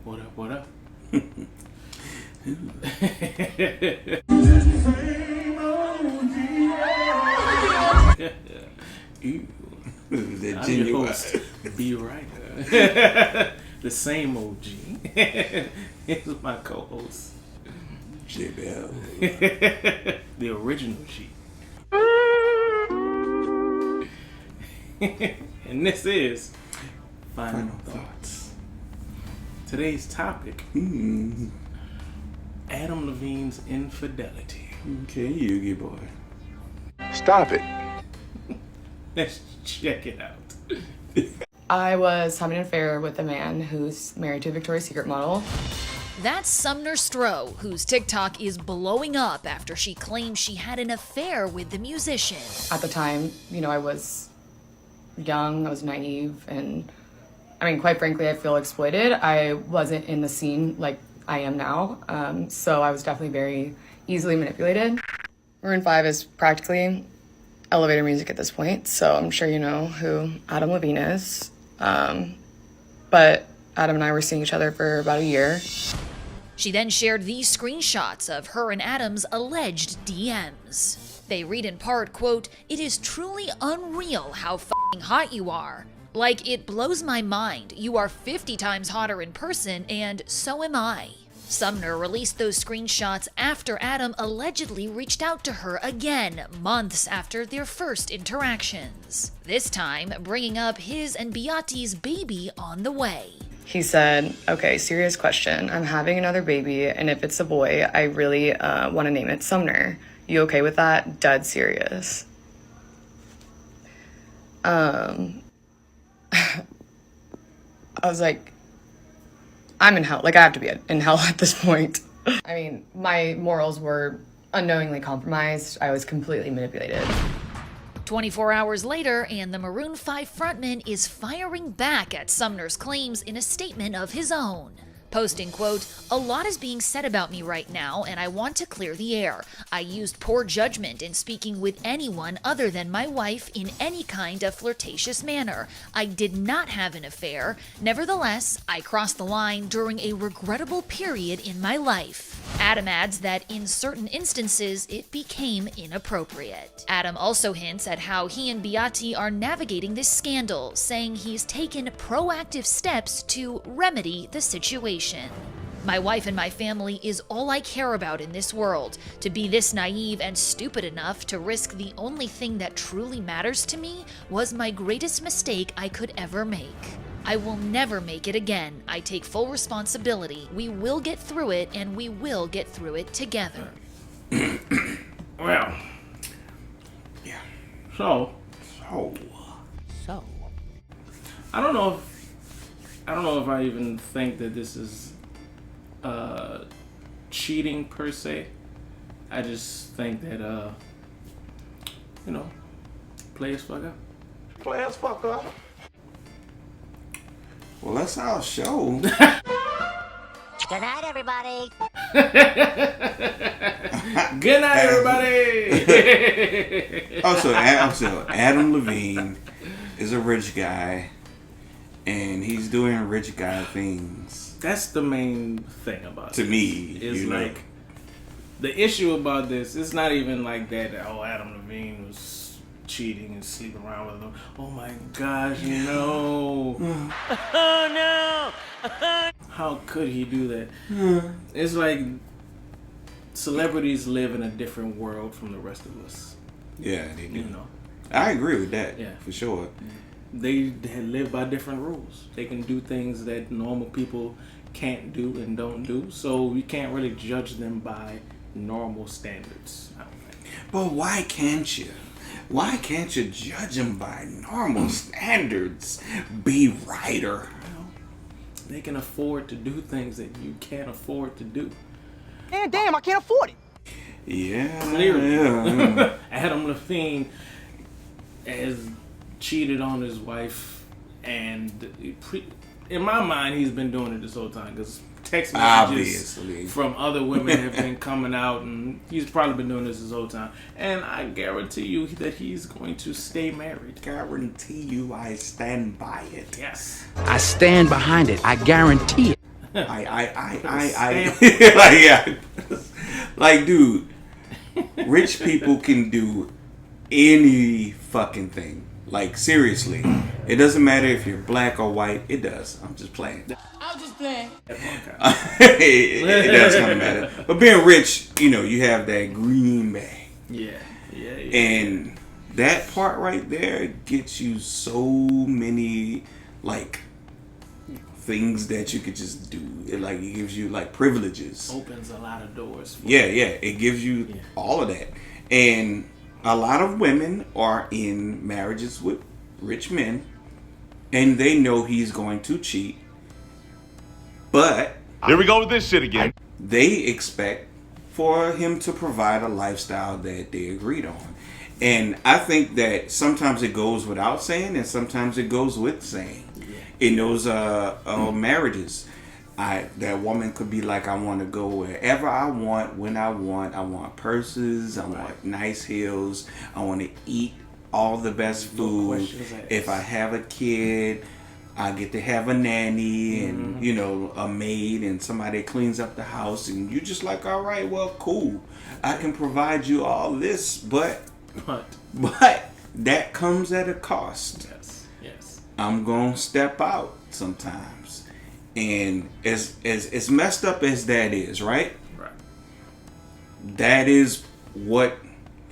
What up, what up? Ew. That I'm your genuine. host, Be Right. The same OG. Here's my co-host. JBL. The original G. And this is Final Thoughts. Today's topic, Adam Levine's Infidelity. Okay, Yugi boy. Stop it. Let's check it out. I was having an affair with a man who's married to a Victoria's Secret model. That's Sumner Stroh, whose TikTok is blowing up after she claims she had an affair with the musician. At the time, I was young, I was naive, and quite frankly, I feel exploited. I wasn't in the scene like I am now, so I was definitely very easily manipulated. Maroon 5 is practically elevator music at this point, so I'm sure you know who Adam Levine is. But Adam and I were seeing each other for about a year. She then shared these screenshots of her and Adam's alleged DMs. They read in part, quote, "It is truly unreal how f***ing hot you are. Like, it blows my mind. You are 50 times hotter in person, and so am I." Sumner released those screenshots after Adam allegedly reached out to her again, months after their first interactions. This time, bringing up his and Beatty's baby on the way. He said, "Okay, serious question. I'm having another baby, and if it's a boy, I really want to name it Sumner. You okay with that? Dead serious." I was like, I'm in hell. Like, I have to be in hell at this point. My morals were unknowingly compromised. I was completely manipulated. 24 hours later, and the Maroon 5 frontman is firing back at Sumner's claims in a statement of his own. Posting, quote, "A lot is being said about me right now, and I want to clear the air. I used poor judgment in speaking with anyone other than my wife in any kind of flirtatious manner. I did not have an affair. Nevertheless, I crossed the line during a regrettable period in my life." Adam adds that in certain instances, it became inappropriate. Adam also hints at how he and Beatty are navigating this scandal, saying he's taken proactive steps to remedy the situation. "My wife and my family is all I care about in this world. To be this naive and stupid enough to risk the only thing that truly matters to me was my greatest mistake I could ever make. I will never make it again. I take full responsibility. We will get through it, and we will get through it together." Well, Yeah. so So. I don't know if I even think that this is cheating per se. I just think that play as fuck up. Play as fuck up. Well, that's our show. Good night, everybody. Good night, everybody. Also, Adam Levine is a rich guy, and he's doing rich guy things. That's the main thing about To this. me, It's like the issue about this. It's not even like that. Oh, Adam Levine was cheating and sleeping around with him. Oh my gosh, no. Oh, no. How could he do that? It's like celebrities live in a different world from the rest of us. Yeah, they do. You know, I agree with that. Yeah. For sure. they live by different rules. They can do things that normal people can't do and don't do. So we can't really judge them by normal standards, I don't think. But why can't you? Why can't you judge them by normal standards? Be righter. They can afford to do things that you can't afford to do. Man, damn, I can't afford it. Yeah. Clearly. Yeah. Adam Levine has cheated on his wife, and in my mind, he's been doing it this whole time because text messages Obviously. from other women have been coming out, and he's probably been doing this whole time. And I guarantee you that he's going to stay married. Guarantee you I stand by it. Yes. I stand behind it. I guarantee it. like, yeah. Like, dude, rich people can do any fucking thing. Like, seriously. It doesn't matter if you're black or white. It does. I'm just playing. I'm just playing. It does kind of matter. But being rich, you know, you have that green bag. Yeah. And that part right there gets you so many, like, things that you could just do. It gives you like privileges. Opens a lot of doors. Yeah. It gives you all of that. And a lot of women are in marriages with rich men, and they know he's going to cheat. But Here we go with this shit again. they expect for him to provide a lifestyle that they agreed on. And I think that sometimes it goes without saying, and sometimes it goes with saying. In those marriages, that woman could be like, I want to go wherever I want, when I want. I want purses. I want nice heels. I want to eat all the best food. If I have a kid, I get to have a nanny and, you know, a maid and somebody that cleans up the house. And you're just like, all right, well, cool. I can provide you all this, but that comes at a cost. Yes. I'm gonna step out sometimes, and as messed up as that is, right? That is what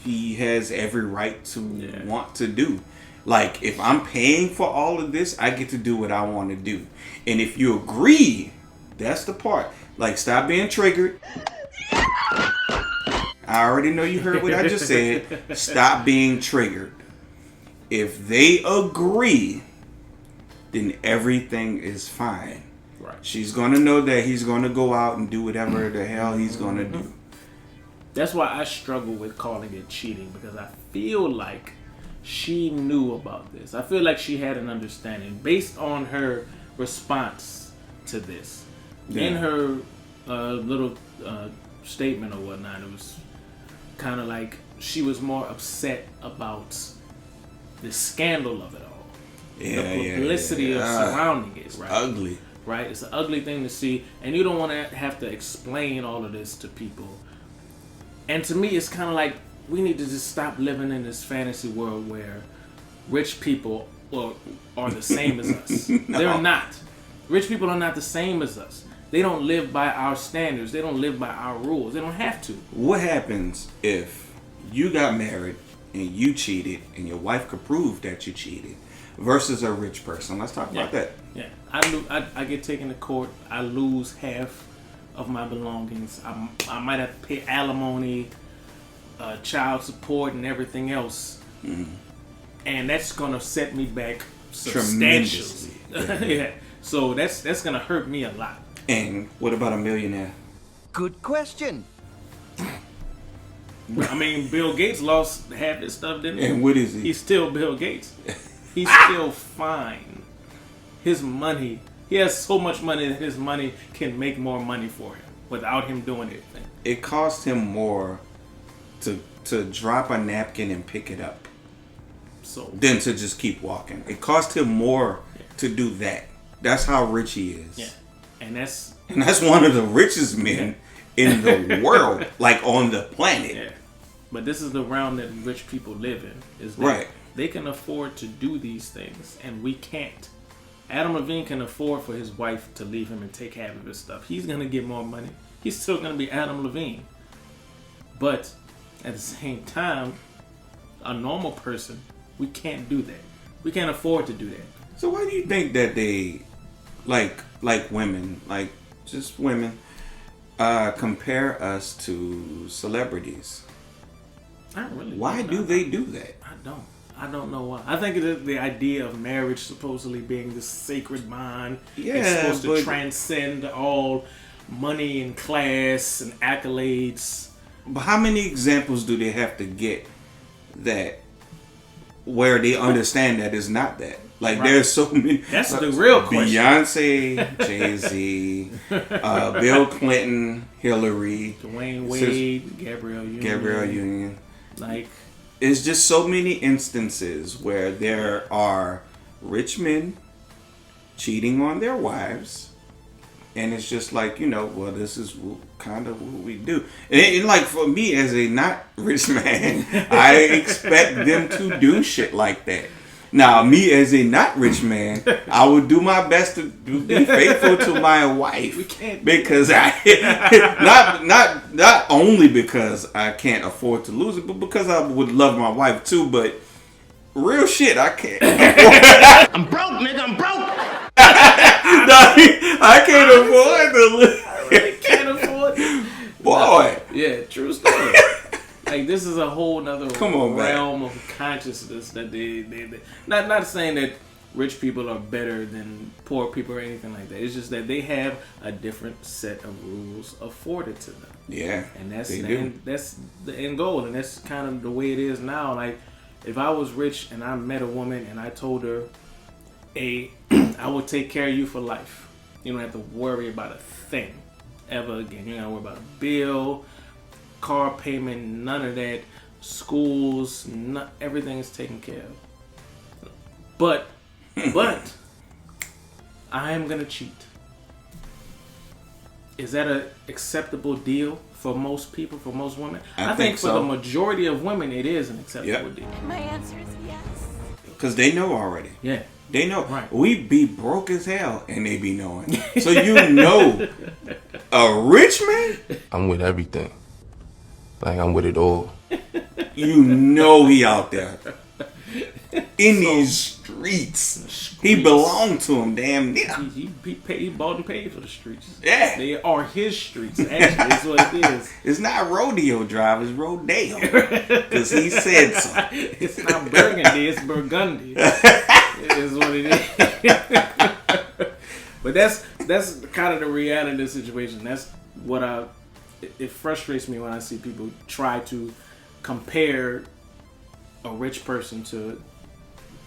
he has every right to want to do. Like, if I'm paying for all of this, I get to do what I want to do. And if you agree, that's the part. Like, stop being triggered. I already know you heard what I just said. Stop being triggered. If they agree, then everything is fine. Right. She's going to know that he's going to go out and do whatever the hell he's going to do. That's why I struggle with calling it cheating, because I feel like she knew about this. I feel like she had an understanding based on her response to this. Yeah. In her little statement or whatnot, it was kind of like she was more upset about the scandal of it all. The publicity of surrounding it, right? Ugly. Right? It's an ugly thing to see, and you don't want to have to explain all of this to people. And to me, it's kind of like we need to just stop living in this fantasy world where rich people are the same as us. No. They're not. Rich people are not the same as us. They don't live by our standards. They don't live by our rules. They don't have to. What happens if you got married and you cheated and your wife could prove that you cheated versus a rich person? Let's talk about that. Yeah. I get taken to court. I lose half of my belongings. I might have to pay alimony, child support, and everything else. Mm-hmm. And that's going to set me back substantially. Yeah. So that's going to hurt me a lot. And what about a millionaire? Good question. I mean, Bill Gates lost half his stuff, didn't he? And what is he? He's still Bill Gates. He's still fine. His money, he has so much money that his money can make more money for him without him doing anything. It cost him more to drop a napkin and pick it up than to just keep walking. It cost him more to do that. That's how rich he is. Yeah. And that's one of the richest men in the world, like on the planet. Yeah. But this is the realm that rich people live in. Is that right. They can afford to do these things, and we can't. Adam Levine can afford for his wife to leave him and take half of his stuff. He's going to get more money. He's still going to be Adam Levine. But at the same time, a normal person, we can't do that. We can't afford to do that. So why do you think that they, like women, like just women, compare us to celebrities? I really Why do they do that? I don't know why. I think it's the idea of marriage supposedly being this sacred bond. Yeah, it's supposed to transcend all money and class and accolades. But how many examples do they have to get that where they understand that it's not that? Like, right. There's so many. That's the real question. Beyonce, Jay-Z, Bill Clinton, Hillary, Dwayne Wade, Gabrielle Union. Like, it's just so many instances where there are rich men cheating on their wives And it's just like, well, this is kind of what we do. And like for me as a not rich man, I expect them to do shit like that. Now, me as a not rich man, I would do my best to be faithful to my wife. We can't. Because not only because I can't afford to lose it, but because I would love my wife too. But real shit, I can't. I'm broke, nigga. I'm broke. I can't afford to live. I really can't afford. Boy. Yeah, true story. Like, this is a whole nother realm of consciousness that they not saying that rich people are better than poor people or anything like that. It's just that they have a different set of rules afforded to them. Yeah, and that's the end goal, and that's kind of the way it is now. Like, if I was rich and I met a woman and I told her, I will take care of you for life. You don't have to worry about a thing ever again. You don't have to worry about a bill, car payment, none of that. Schools, everything is taken care of. But I am gonna cheat. Is that an acceptable deal for most people, for most women? I think for the majority of women, it is an acceptable deal. My answer is yes. Because they know already. Yeah. They know. Right. We be broke as hell, and they be knowing. So a rich man? I'm with everything. Like, I'm with it all. He out there. In these streets. He belonged to him, damn near. He bought and paid for the streets. Yeah. They are his streets, actually. That's what it is. It's not Rodeo Drive, it's Rodeo. Because he said so. It's not Burgundy, it's Burgundy. It is what it is. But that's kind of the reality of the situation. That's what it frustrates me when I see people try to compare a rich person to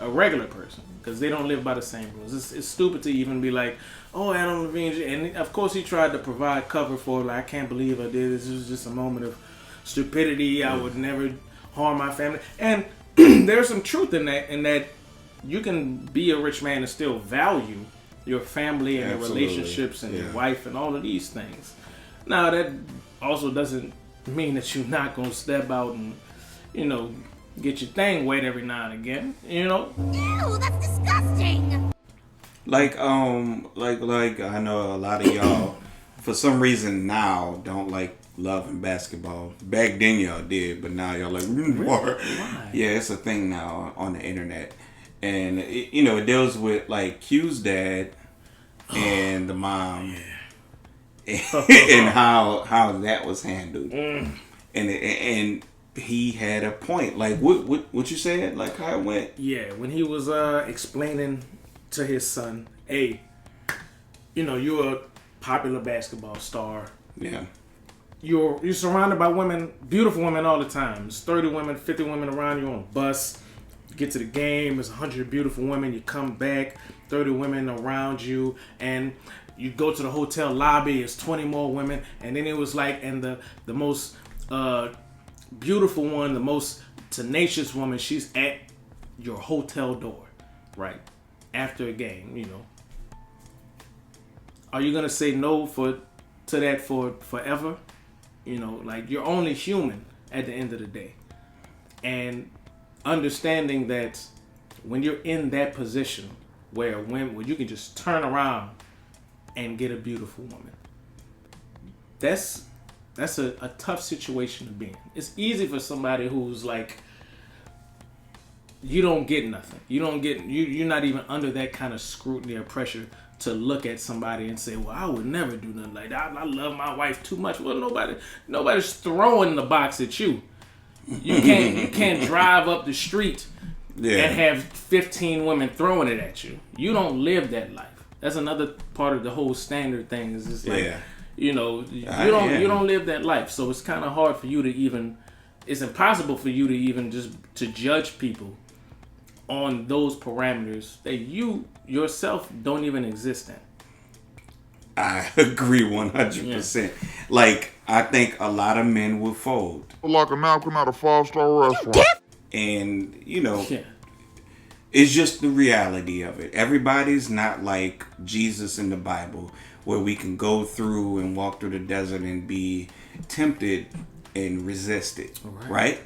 a regular person, because they don't live by the same rules. It's stupid to even be like, oh, Adam Levine, and of course he tried to provide cover for it. Like, I can't believe I did this. It was just a moment of stupidity. I would never harm my family. And there's some truth in that you can be a rich man and still value your family and your relationships and your wife and all of these things. Now, that also doesn't mean that you're not going to step out and, get your thing wet every now and again, Ew, that's disgusting. Like I know a lot of y'all, for some reason now, don't like loving basketball. Back then y'all did, but now y'all like, more. Why? Yeah, it's a thing now on the internet. And, it deals with, like, Q's dad and the mom. And how that was handled. And he had a point. Like, what you said? Like, how it went? Yeah, when he was explaining to his son, hey, you're a popular basketball star. Yeah. You're surrounded by women, beautiful women all the time. There's 30 women, 50 women around you on a bus. You get to the game, there's 100 beautiful women. You come back, 30 women around you, and you go to the hotel lobby, it's 20 more women. And then it was like, and the most beautiful one, the most tenacious woman, she's at your hotel door, right? After a game, Are you gonna say no to that for forever? Like, you're only human at the end of the day. And understanding that when you're in that position where you can just turn around and get a beautiful woman, that's a tough situation to be in. It's easy for somebody who's like, you don't get nothing. You're not even under that kind of scrutiny or pressure to look at somebody and say, well, I would never do nothing like that. I love my wife too much. Well, nobody's throwing the box at you. You can't drive up the street and have 15 women throwing it at you. You don't live that life. That's another part of the whole standard thing. Is just like, you don't live that life. So it's kind of hard for you to even. It's impossible for you to even just to judge people on those parameters that you yourself don't even exist in. I agree 100%. Yeah. Like, I think a lot of men will fold. Like a napkin at a 5-star restaurant. And, it's just the reality of it. Everybody's not like Jesus in the Bible, where we can go through and walk through the desert and be tempted and resist it, right?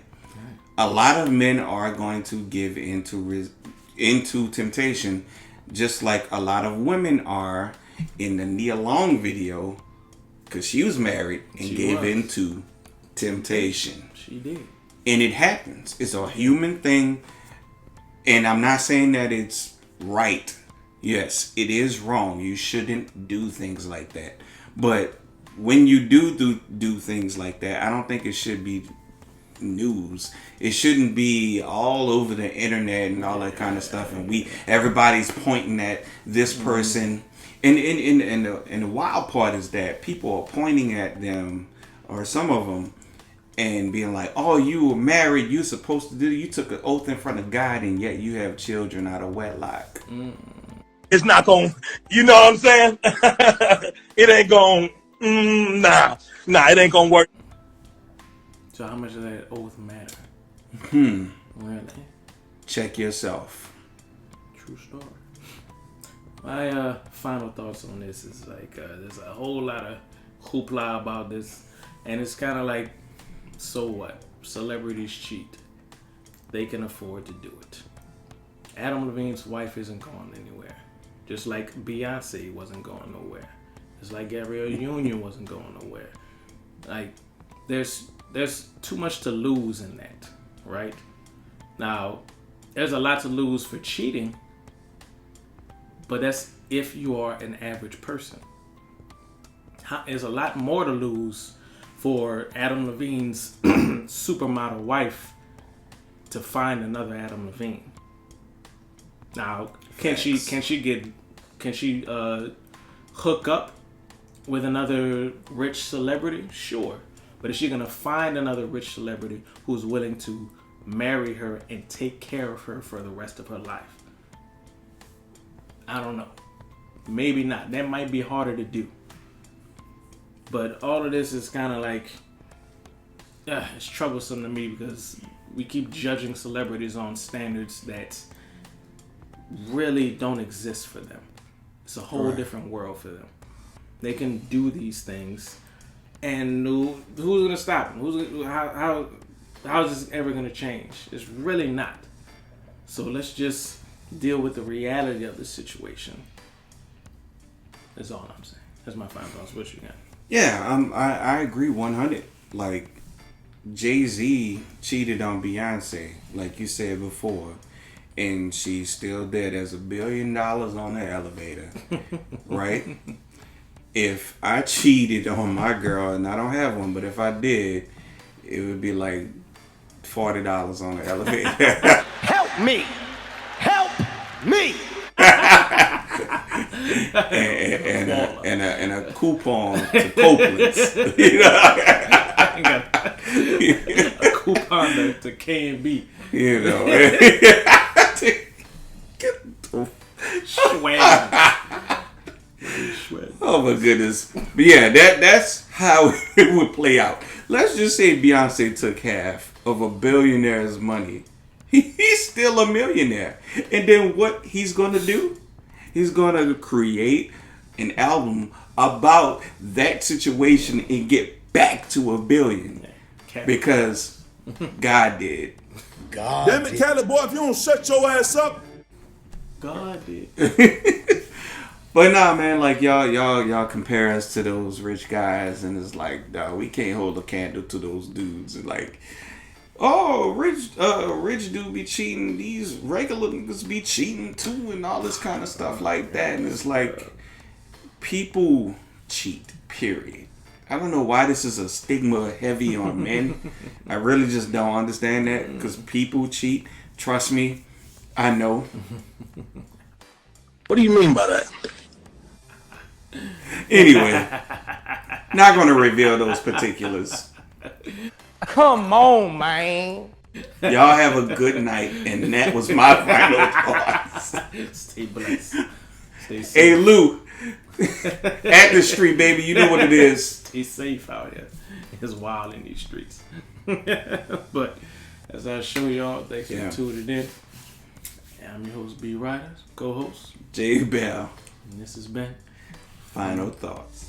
A lot of men are going to give into temptation, just like a lot of women are in the Nia Long video, because she was married and gave into temptation. She did. And it happens. It's a human thing. And I'm not saying that it's right. Yes, it is wrong. You shouldn't do things like that. But when you do things like that, I don't think it should be news. It shouldn't be all over the internet and all that kind of stuff. And everybody's pointing at this person. And the wild part is that people are pointing at them, or some of them, and being like, oh, you were married, you supposed to do, you took an oath in front of God, and yet you have children out of wedlock. It's not going, you know what I'm saying? It ain't going, nah, it ain't going to work. So how much does that oath matter? Really? Check yourself. True story. My final thoughts on this is like, there's a whole lot of hoopla about this, and it's kind of like, so what? Celebrities cheat. They can afford to do it. Adam Levine's wife isn't going anywhere. Just like Beyonce wasn't going nowhere. Just like Gabrielle Union wasn't going nowhere. Like, there's too much to lose in that, right? Now, there's a lot to lose for cheating, but that's if you are an average person. There's a lot more to lose for Adam Levine's supermodel wife to find another Adam Levine. Now, can she hook up with another rich celebrity? Sure. But is she gonna find another rich celebrity who's willing to marry her and take care of her for the rest of her life? I don't know. Maybe not. That might be harder to do. But all of this is kind of like, it's troublesome to me because we keep judging celebrities on standards that really don't exist for them. It's a whole different world for them. They can do these things, and who's gonna stop them? How is this ever gonna change? It's really not. So let's just deal with the reality of the situation. That's all I'm saying. That's my final thoughts. What you got? Yeah, I agree 100. Like, Jay-Z cheated on Beyonce, like you said before, and she's still dead. There's $1 billion on the elevator, right? If I cheated on my girl, and I don't have one, but if I did, it would be like $40 on the elevator. Help me! Help me! and a coupon to Copeland's. You know? A coupon to K&B. You know. Oh my goodness. But yeah, that's how it would play out. Let's just say Beyonce took half of a billionaire's money. He's still a millionaire. And then what he's going to do? He's going to create an album about that situation and get back to $1 billion. Because God did. God Damn it, Cali boy, if you don't shut your ass up. God did. But nah, man, like y'all compare us to those rich guys, and it's like, dawg, we can't hold a candle to those dudes. And like, oh, rich dude be cheating, these regular niggas be cheating too, and all this kind of stuff like that. And it's like, people cheat, period. I don't know why this is a stigma heavy on men. I really just don't understand that, because people cheat. Trust me, I know. What do you mean by that? Anyway, not going to reveal those particulars. Come on, man. Y'all have a good night, and that was my final thoughts. Stay blessed. Stay safe. Hey, Lou, at the street, baby, you know what it is. Stay safe out here. It's wild in these streets. But as I show y'all, thanks for tuning in. I'm your host, B. Riders, co-host J. Bell. and this has been final thoughts.